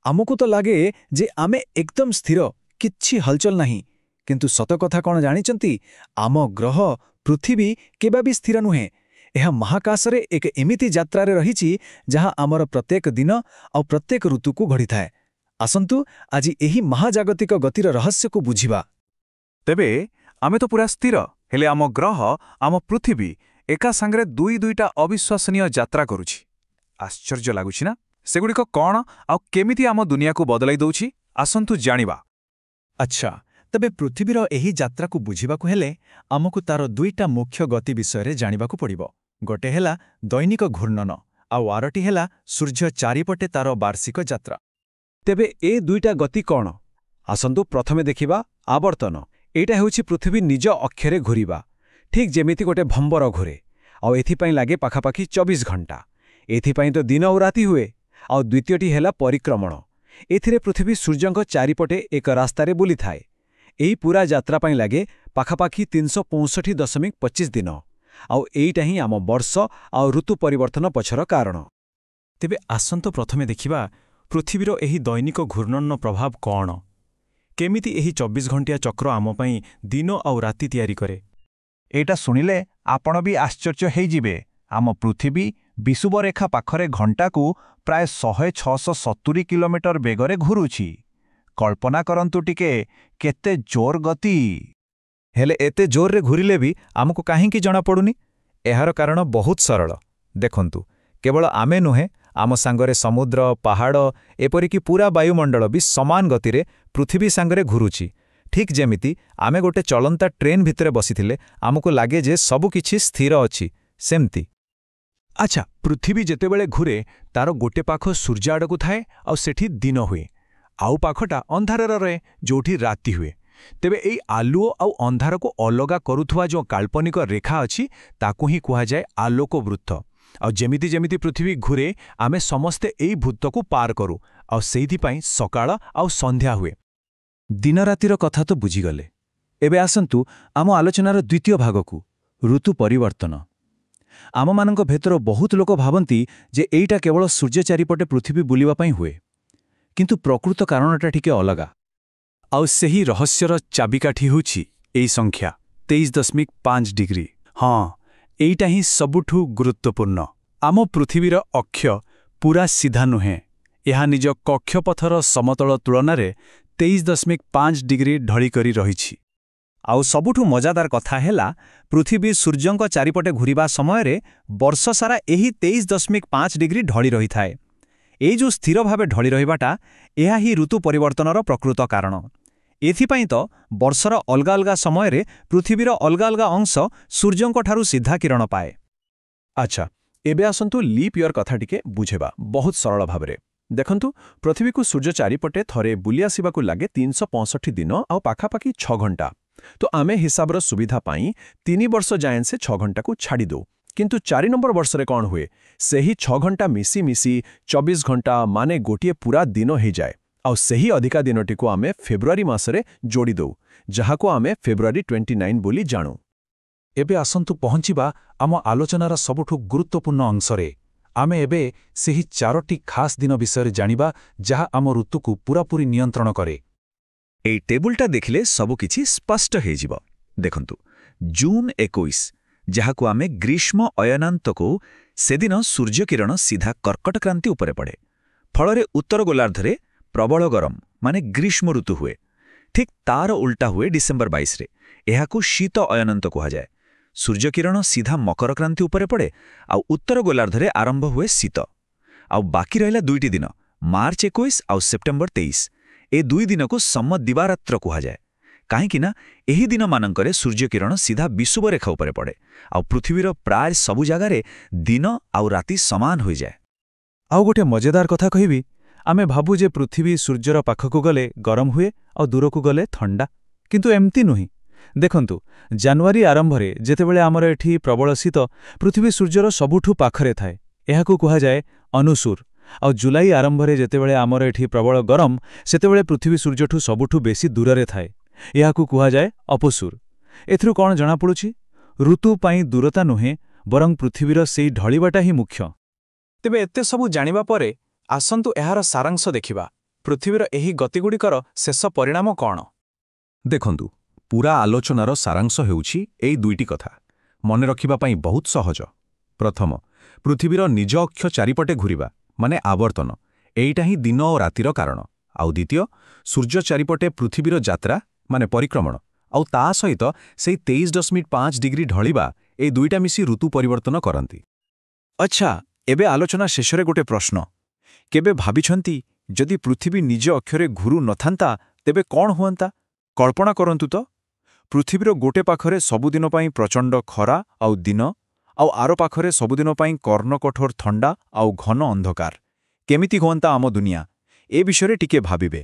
ଆମକୁ ତ ଲାଗେ ଯେ ଆମେ ଏକଦମ ସ୍ଥିର, କିଛି ହଲଚଲ ନାହିଁ। କିନ୍ତୁ ସତ କଥା କ'ଣ ଜାଣିଛନ୍ତି? ଆମ ଗ୍ରହ ପୃଥିବୀ କେବେ ବି ସ୍ଥିର ନୁହେଁ। ଏହା ମହାକାଶରେ ଏକ ଏମିତି ଯାତ୍ରାରେ ରହିଛି ଯାହା ଆମର ପ୍ରତ୍ୟେକ ଦିନ ଆଉ ପ୍ରତ୍ୟେକ ଋତୁକୁ ଘଡ଼ିଥାଏ। ଆସନ୍ତୁ ଆଜି ଏହି ମହାଜାଗତିକ ଗତିର ରହସ୍ୟକୁ ବୁଝିବା। ତେବେ ଆମେ ତ ପୁରା ସ୍ଥିର, ହେଲେ ଆମ ଗ୍ରହ, ଆମ ପୃଥିବୀ ଏକା ସାଙ୍ଗରେ ଦୁଇଟା ଅବିଶ୍ୱାସନୀୟ ଯାତ୍ରା କରୁଛି। ଆଶ୍ଚର୍ଯ୍ୟ ଲାଗୁଛି ନା? ସେଗୁଡ଼ିକ କ'ଣ ଆଉ କେମିତି ଆମ ଦୁନିଆକୁ ବଦଳାଇ ଦେଉଛି? ଆସନ୍ତୁ ଜାଣିବା। ଆଚ୍ଛା, ତେବେ ପୃଥିବୀର ଏହି ଯାତ୍ରାକୁ ବୁଝିବାକୁ ହେଲେ ଆମକୁ ତାର ଦୁଇଟା ମୁଖ୍ୟ ଗତି ବିଷୟରେ ଜାଣିବାକୁ ପଡ଼ିବ। ଗୋଟେ ହେଲା ଦୈନିକ ଘୂର୍ଣ୍ଣନ, ଆଉ ଆରଟି ହେଲା ସୂର୍ଯ୍ୟ ଚାରିପଟେ ତାର ବାର୍ଷିକ ଯାତ୍ରା। ତେବେ ଏ ଦୁଇଟା ଗତି କ'ଣ? ଆସନ୍ତୁ ପ୍ରଥମେ ଦେଖିବା ଆବର୍ତ୍ତନ। ଏଇଟା ହେଉଛି ପୃଥିବୀ ନିଜ ଅକ୍ଷରେ ଘୂରିବା, ଠିକ୍ ଯେମିତି ଗୋଟେ ଭମ୍ବର ଘୂରେ। ଆଉ ଏଥିପାଇଁ ଲାଗେ ପାଖାପାଖି 24 ଘଣ୍ଟା। ଏଥିପାଇଁ ତ ଦିନ ଆଉ ରାତି ହୁଏ। ଆଉ ଦ୍ୱିତୀୟଟି ହେଲା ପରିକ୍ରମଣ। ଏଥିରେ ପୃଥିବୀ ସୂର୍ଯ୍ୟଙ୍କ ଚାରିପଟେ ଏକ ରାସ୍ତାରେ ବୁଲିଥାଏ। ଏହି ପୁରା ଯାତ୍ରା ପାଇଁ ଲାଗେ ପାଖାପାଖି 365.25 ଦିନ। ଆଉ ଏଇଟା ହିଁ ଆମ ବର୍ଷ ଆଉ ଋତୁ ପରିବର୍ତ୍ତନ ପଛର କାରଣ। ତେବେ ଆସନ୍ତୁ ପ୍ରଥମେ ଦେଖିବା ପୃଥିବୀର ଏହି ଦୈନିକ ଘୂର୍ଣ୍ଣନର ପ୍ରଭାବ କ'ଣ? କେମିତି ଏହି 24 ଘଣ୍ଟିଆ ଚକ୍ର ଆମ ପାଇଁ ଦିନ ଆଉ ରାତି ତିଆରି କରେ? ଏଇଟା ଶୁଣିଲେ ଆପଣ ବି ଆଶ୍ଚର୍ଯ୍ୟ ହେଇଯିବେ। ଆମ ପୃଥିବୀ ବିଷୁବରେଖା ପାଖରେ ଘଣ୍ଟାକୁ ପ୍ରାୟ 100-670 କିଲୋମିଟର ବେଗରେ ଘୁରୁଛି। କଳ୍ପନା କରନ୍ତୁ ଟିକେ, କେତେ ଜୋର ଗତି! ହେଲେ ଏତେ ଜୋରରେ ଘୂରିଲେ ବି ଆମକୁ କାହିଁକି ଜଣାପଡ଼ୁନି? ଏହାର କାରଣ ବହୁତ ସରଳ। ଦେଖନ୍ତୁ, କେବଳ ଆମେ ନୁହେଁ, ଆମ ସାଙ୍ଗରେ ସମୁଦ୍ର, ପାହାଡ଼, ଏପରିକି ପୁରା ବାୟୁମଣ୍ଡଳ ବି ସମାନ ଗତିରେ ପୃଥିବୀ ସାଙ୍ଗରେ ଘୁରୁଛି। ଠିକ୍ ଯେମିତି ଆମେ ଗୋଟେ ଚଳନ୍ତା ଟ୍ରେନ ଭିତରେ ବସିଥିଲେ ଆମକୁ ଲାଗେ ଯେ ସବୁକିଛି ସ୍ଥିର ଅଛି, ସେମିତି। ଆଚ୍ଛା, ପୃଥିବୀ ଯେତେବେଳେ ଘୁରେ ତାର ଗୋଟେ ପାଖ ସୂର୍ଯ୍ୟ ଆଡ଼କୁ ଥାଏ ଆଉ ସେଠି ଦିନ ହୁଏ। ଆଉ ପାଖଟା ଅନ୍ଧାରରେ ରହେ, ଯୋଉଠି ରାତି ହୁଏ। ତେବେ ଏଇ ଆଲୁଅ ଆଉ ଅନ୍ଧାରକୁ ଅଲଗା କରୁଥିବା ଯେଉଁ କାଳ୍ପନିକ ରେଖା ଅଛି ତାକୁ ହିଁ କୁହାଯାଏ ଆଲୋକ ବୃତ୍ତ। ଆଉ ଯେମିତି ଯେମିତି ପୃଥିବୀ ଘୁରେ ଆମେ ସମସ୍ତେ ଏଇ ବୃତ୍ତକୁ ପାର କରୁ। ଆଉ ସେଇଥିପାଇଁ ସକାଳ ଆଉ ସନ୍ଧ୍ୟା ହୁଏ। ଦିନ ରାତିର କଥା ତ ବୁଝିଗଲେ। ଏବେ ଆସନ୍ତୁ ଆମ ଆଲୋଚନାର ଦ୍ୱିତୀୟ ଭାଗକୁ, ଋତୁ ପରିବର୍ତ୍ତନ। ଆମମାନଙ୍କ ଭିତର ବହୁତ ଲୋକ ଭାବନ୍ତି ଯେ ଏଇଟା କେବଳ ସୂର୍ଯ୍ୟ ଚାରିପଟେ ପୃଥିବୀ ବୁଲିବା ପାଇଁ ହୁଏ। କିନ୍ତୁ ପ୍ରକୃତ କାରଣଟା ଟିକେ ଅଲଗା। ଆଉ ସେହି ରହସ୍ୟର ଚାବିକାଠି ହେଉଛି ଏଇ ସଂଖ୍ୟା 23.5 ଡିଗ୍ରୀ। ହଁ, ଏଇଟା ହିଁ ସବୁଠୁ ଗୁରୁତ୍ୱପୂର୍ଣ୍ଣ। ଆମ ପୃଥିବୀର ଅକ୍ଷ ପୁରା ସିଧା ନୁହେଁ। ଏହା ନିଜ କକ୍ଷପଥର ସମତଳ ତୁଳନାରେ 23.5 ଡିଗ୍ରୀ ଢଳିକରି ରହିଛି। ଆଉ ସବୁଠୁ ମଜାଦାର କଥା ହେଲା, ପୃଥିବୀ ସୂର୍ଯ୍ୟଙ୍କ ଚାରିପଟେ ଘୂରିବା ସମୟରେ ବର୍ଷସାରା ଏହି 23.5 ଡିଗ୍ରୀ ଢଳି ରହିଥାଏ। ଏଇ ଯେଉଁ ସ୍ଥିର ଭାବେ ଢଳି ରହିବାଟା, ଏହା ହିଁ ଋତୁ ପରିବର୍ତ୍ତନର ପ୍ରକୃତ କାରଣ। ଏଥିପାଇଁ ତ ବର୍ଷର ଅଲଗା ଅଲଗା ସମୟରେ ପୃଥିବୀର ଅଲଗା ଅଲଗା ଅଂଶ ସୂର୍ଯ୍ୟଙ୍କଠାରୁ ସିଧା କିରଣ ପାଏ। ଆଚ୍ଛା, ଏବେ ଆସନ୍ତୁ ଲିପ୍ ଇୟର କଥା ଟିକେ ବୁଝେଇବା ବହୁତ ସରଳ ଭାବରେ। ଦେଖନ୍ତୁ, ପୃଥିବୀକୁ ସୂର୍ଯ୍ୟ ଚାରିପଟେ ଥରେ ବୁଲି ଆସିବାକୁ ଲାଗେ 365 ଦିନ ଆଉ ପାଖାପାଖି 6 ଘଣ୍ଟା। ତ ଆମେ ହିସାବର ସୁବିଧା ପାଇଁ 3 ବର୍ଷ ଯାଏଁ ସେ 6 ଘଣ୍ଟାକୁ ଛାଡ଼ି ଦେଉ। କିନ୍ତୁ 4 ନମ୍ବର ବର୍ଷରେ କ'ଣ ହୁଏ? ସେହି 6 ଘଣ୍ଟା ମିଶି 24 ଘଣ୍ଟା ମାନେ ଗୋଟିଏ ପୁରା ଦିନ ହେଇଯାଏ। ଆଉ ସେହି ଅଧିକା ଦିନଟିକୁ ଆମେ ଫେବୃଆରୀ ମାସରେ ଯୋଡ଼ି ଦେଉ, ଯାହାକୁ ଆମେ ଫେବୃଆରୀ 29 ବୋଲି ଜାଣୁ। ଏବେ ଆସନ୍ତୁ ପହଞ୍ଚିବା ଆମ ଆଲୋଚନାର ସବୁଠୁ ଗୁରୁତ୍ୱପୂର୍ଣ୍ଣ ଅଂଶରେ। ଆମେ ଏବେ ସେହି 4ଟି ଖାସ୍ ଦିନ ବିଷୟରେ ଜାଣିବା ଯାହା ଆମ ଋତୁକୁ ପୂରାପୂରି ନିୟନ୍ତ୍ରଣ କରେ। ଏଇ ଟେବୁଲଟା ଦେଖିଲେ ସବୁକିଛି ସ୍ପଷ୍ଟ ହେଇଯିବ। ଦେଖନ୍ତୁ, ଜୁନ୍ 21, ଯାହାକୁ ଆମେ ଗ୍ରୀଷ୍ମ ଅୟନାନ୍ତ କହୁ, ସେଦିନ ସୂର୍ଯ୍ୟକିରଣ ସିଧା କର୍କଟ କ୍ରାନ୍ତି ଉପରେ ପଡ଼େ। ଫଳରେ ଉତ୍ତର ଗୋଲାର୍ଦ୍ଧରେ ପ୍ରବଳ ଗରମ ମାନେ ଗ୍ରୀଷ୍ମ ଋତୁ ହୁଏ। ଠିକ୍ ତାର ଉଲ୍ଟା ହୁଏ ଡିସେମ୍ବର 22ରେ। ଏହାକୁ ଶୀତ ଅୟନାନ୍ତ କୁହାଯାଏ। ସୂର୍ଯ୍ୟକିରଣ ସିଧା ମକର କ୍ରାନ୍ତି ଉପରେ ପଡ଼େ ଆଉ ଉତ୍ତର ଗୋଲାର୍ଦ୍ଧରେ ଆରମ୍ଭ ହୁଏ ଶୀତ। ଆଉ ବାକି ରହିଲା 2ଟି ଦିନ, ମାର୍ଚ୍ଚ 21 ଆଉ ସେପ୍ଟେମ୍ବର 23। ଏ 2 ଦିନକୁ ସମଦିବାରାତ୍ର କୁହାଯାଏ। କାହିଁକି ନା ଏହି ଦିନମାନଙ୍କରେ ସୂର୍ଯ୍ୟକିରଣ ସିଧା ବିଷୁବରେଖା ଉପରେ ପଡ଼େ ଆଉ ପୃଥିବୀର ପ୍ରାୟ ସବୁ ଜାଗାରେ ଦିନ ଆଉ ରାତି ସମାନ ହୋଇଯାଏ। ଆଉ ଗୋଟେ ମଜାଦାର କଥା କହିବି, ଆମେ ଭାବୁ ଯେ ପୃଥିବୀ ସୂର୍ଯ୍ୟର ପାଖକୁ ଗଲେ ଗରମ ହୁଏ ଆଉ ଦୂରକୁ ଗଲେ ଥଣ୍ଡା। କିନ୍ତୁ ଏମିତି ନୁହେଁ। ଦେଖନ୍ତୁ, ଜାନୁଆରୀ ଆରମ୍ଭରେ ଯେତେବେଳେ ଆମର ଏଠି ପ୍ରବଳ ଶୀତ, ପୃଥିବୀ ସୂର୍ଯ୍ୟର ସବୁଠୁ ପାଖରେ ଥାଏ। ଏହାକୁ କୁହାଯାଏ ଅନୁସୂର। ଆଉ ଜୁଲାଇ ଆରମ୍ଭରେ ଯେତେବେଳେ ଆମର ଏଠି ପ୍ରବଳ ଗରମ, ସେତେବେଳେ ପୃଥିବୀ ସୂର୍ଯ୍ୟଠୁ ସବୁଠୁ ବେଶୀ ଦୂରରେ ଥାଏ। ଏହାକୁ କୁହାଯାଏ ଅପସୂର। ଏଥିରୁ କ'ଣ ଜଣାପଡ଼ୁଛି? ଋତୁ ପାଇଁ ଦୂରତା ନୁହେଁ, ବରଂ ପୃଥିବୀର ସେଇ ଢଳିବାଟା ହିଁ ମୁଖ୍ୟ। ତେବେ ଏତେ ସବୁ ଜାଣିବା ପରେ ଆସନ୍ତୁ ଏହାର ସାରାଂଶ ଦେଖିବା। ପୃଥିବୀର ଏହି ଗତିଗୁଡ଼ିକର ଶେଷ ପରିଣାମ କ'ଣ? ଦେଖନ୍ତୁ, ପୂରା ଆଲୋଚନାର ସାରାଂଶ ହେଉଛି ଏଇ ଦୁଇଟି କଥା। ମନେ ରଖିବା ପାଇଁ ବହୁତ ସହଜ। ପ୍ରଥମ, ପୃଥିବୀର ନିଜ ଅକ୍ଷ ଚାରିପଟେ ଘୂରିବା ମାନେ ଆବର୍ତ୍ତନ, ଏଇଟା ହିଁ ଦିନ ଓ ରାତିର କାରଣ। ଆଉ ଦ୍ୱିତୀୟ, ସୂର୍ଯ୍ୟ ଚାରିପଟେ ପୃଥିବୀର ଯାତ୍ରା ମାନେ ପରିକ୍ରମଣ, ଆଉ ତା ସହିତ ସେଇ 23.5 ଡିଗ୍ରୀ ଢଳିବା, ଏଇ ଦୁଇଟା ମିଶି ଋତୁ ପରିବର୍ତ୍ତନ କରନ୍ତି। ଆଚ୍ଛା, ଏବେ ଆଲୋଚନା ଶେଷରେ ଗୋଟେ ପ୍ରଶ୍ନ। କେବେ ଭାବିଛନ୍ତି ଯଦି ପୃଥିବୀ ନିଜ ଅକ୍ଷରେ ଘୁରୁ ନଥାନ୍ତା ତେବେ କ'ଣ ହୁଅନ୍ତା? କଳ୍ପନା କରନ୍ତୁ ତ, ପୃଥିବୀର ଗୋଟେ ପାଖରେ ସବୁଦିନ ପାଇଁ ପ୍ରଚଣ୍ଡ ଖରା ଆଉ ଦିନ, ଆଉ ଆର ପାଖରେ ସବୁଦିନ ପାଇଁ କର୍ଣ୍ଣକଠୋର ଥଣ୍ଡା ଆଉ ଘନ ଅନ୍ଧକାର। କେମିତି ହୁଅନ୍ତା ଆମ ଦୁନିଆ? ଏ ବିଷୟରେ ଟିକେ ଭାବିବେ।